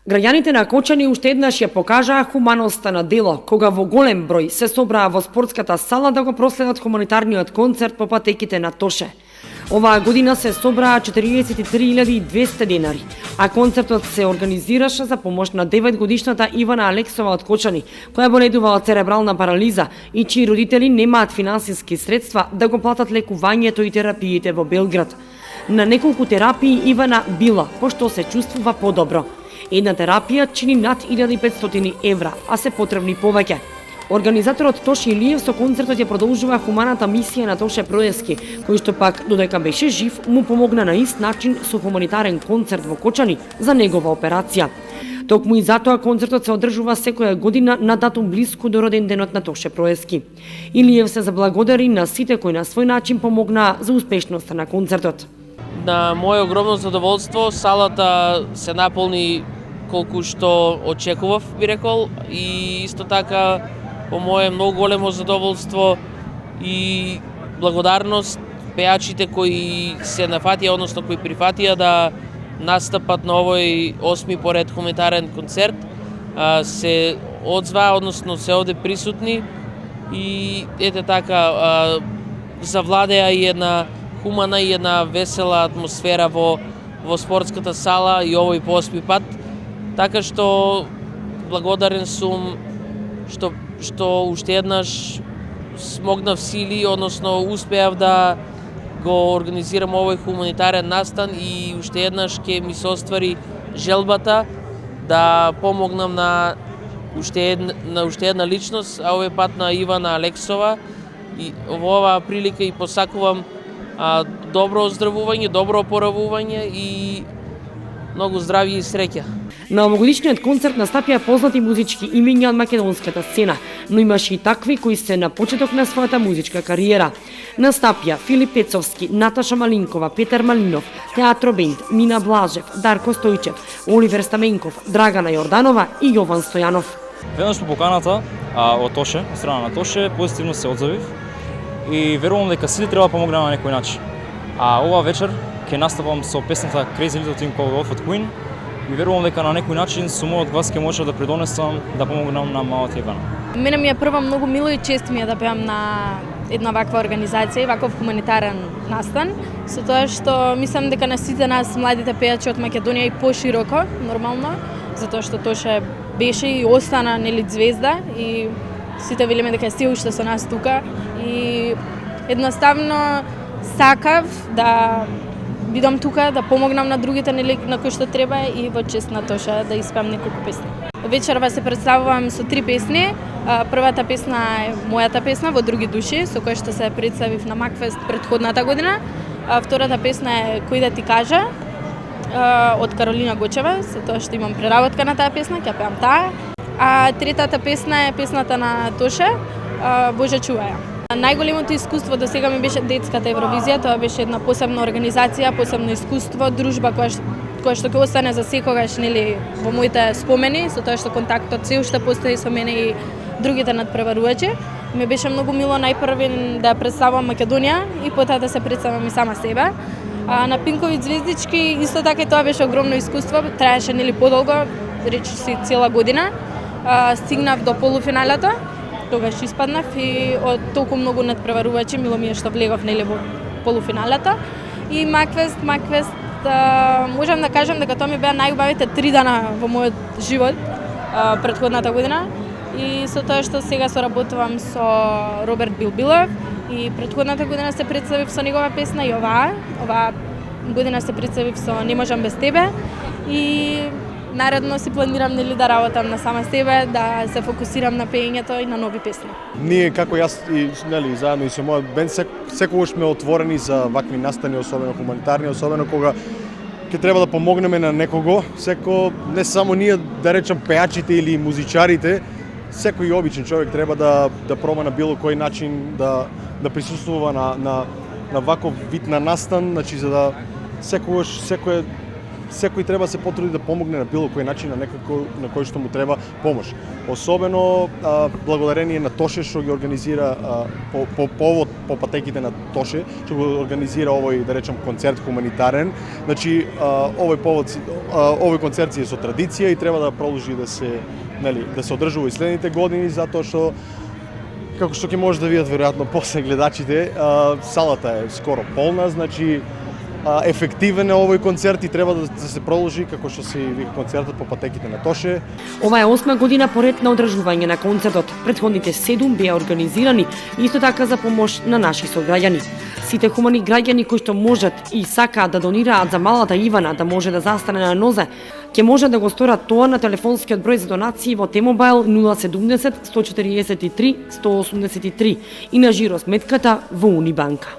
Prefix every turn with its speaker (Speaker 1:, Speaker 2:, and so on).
Speaker 1: Граѓаните на Кочани уште еднаш ја покажаа хуманоста на дело, кога во голем број се собраа во спортската сала да го проследат хуманитарниот концерт по патеките на Тоше. Оваа година се собраа 43.200 денари, а концертот се организираше за помош на 9-годишната Ивана Алексова од Кочани, која боледува од церебрална парализа и чии родители немаат финансиски средства да го платат лекувањето и терапиите во Белград. На неколку терапии Ивана била, пошто се чувствува подобро. Една терапија чини над 1500 евра, а се потребни повеќе. Организаторот Тоше Илиев со концертот ја продолжува хуманата мисија на Тоше Проески, кој што пак, додека беше жив, му помогна на ист начин со хуманитарен концерт во Кочани за негова операција. Токму и затоа концертот се одржува секоја година на датум блиску до роден денот на Тоше Проески. Илиев се заблагодари на сите кои на свој начин помогнаа за успешноста на концертот.
Speaker 2: На моје огромно задоволство, салата се наполни колку што очекував, би рекол, и исто така по моје многу големо задоволство и благодарност пеачите кои се нафатија, односно кои прифатија да настапат на овој 8ми поред хуманитарен концерт, се одзваа, односно се овде присутни и ете така завладеа и една хумана и една весела атмосфера во спортската сала и овој по 8ми пат. Така што благодарен сум што уште еднаш смогнав сили, односно успеав да го организирам овој хуманитарен настан и уште еднаш ќе ми се оствари желбата да помогнам на уште една личност, а овој пат на Ивана Алексова. И во оваа прилика и посакувам добро оздравување, добро опоравување и многу здравје и среќа.
Speaker 1: На овогодишниот концерт настапија познати музички имиња од македонската сцена, но имаше и такви кои се на почеток на својата музичка кариера. Настапија Филип Пецовски, Наташа Малинкова, Петар Малинов, Театро Бенд, Мина Блажев, Дарко Стојчев, Оливер Стаменков, Драгана Јорданова и Јован Стојанов.
Speaker 3: Веднаш по поканата од Тоше, страна на Тоше, позитивно се одзовив и верувам дека сите треба да помогнат на некој начин. А ова вечер ќе наставам со песната Crazy Little Thing Called Love од Queen и верувам дека на некој начин со мојот глас ќе може да придонесам да помогнам на малата Ивана.
Speaker 4: Мене ми е прво многу мило и чест ми е да пеам на една ваква организација, ваков хуманитарен настан, со тоа што мислам дека на сите нас младите пејачи од Македонија и пошироко, нормално, затоа што Тоше беше и остана нели звезда и сите велиме дека се уште со нас тука и едноставно сакав да бидам тука, да помогнам на другите нели на кои што треба и во чест на Тоше да испеам неколку песни. Вечерва се представувам со 3 песни. Првата песна е мојата песна Во други души, со која што се представив на Макфест претходната година. Втората песна е Кој да ти кажа од Каролина Гочева, со тоа што имам преработка на таа песна, ќе пеам таа. А третата песна е песната на Тоше Боже чуваја. Најголемото искуство до сега ми беше детската Евровизија, тоа беше една посебна организација, посебно искуство, дружба која што ќе остане за секогаш нели во моите спомени, со тоа што контактот се уште постои со мене и другите надпреварувачи. Ми беше многу мило најпрви да представам Македонија и потоа да се представам и сама себе. На Пинкови звездички исто така тоа беше огромно искуство, траеше нели подолго, речиси цела година. Стигнав до полуфиналата. Тогаш испаднав и од толку многу надпреварувачи мило ми е што влегов нели во полуфиналата. И Макфест, можам да кажам дека тоа ми беа најубавите 3 дана во мојот живот претходната година. И со тоа што сега соработувам со Роберт Билбилов и претходната година се представив со негова песна и оваа година се представив со Не можам без тебе и наредно си планирам нели да работам на сама себе, да се фокусирам на пеењето и на нови песни.
Speaker 5: Ние како јас и нели заедно и со мојот бенд секогаш сме отворени за вакви настани, особено хуманитарни, особено кога ќе треба да помогнеме на некого, не само ние да речам пеачите или музичарите, секој обичен човек треба да проба на било кој начин да присуствува на ваков вид на настан, значи за да секој секој треба да се потруди да помогне на било кој начин, на кој што му треба помош. Особено благодарение на Тоше што ги организира по повод по патеките на Тоше, што го организира овој, да речем, концерт хуманитарен. Значи овој концерт е со традиција и треба да продолжи да се одржува и следните години, затоа што како што ќе може да видат веројатно после гледачите, салата е скоро полна, значи ефективен е овој концерт и треба да се продолжи како што се и концертот по патеките на Тоше.
Speaker 1: Ова е 8 година поред на одржување на концертот. Претходните 7 беа организирани исто така за помош на наши сограѓани. Сите хумани граѓани кои што можат и сакаат да донираат за малата Ивана да може да застане на нозе, ќе може да го сторат тоа на телефонскиот број за донации во T-Mobile 070 143 183 и на жиросметката во Унибанка.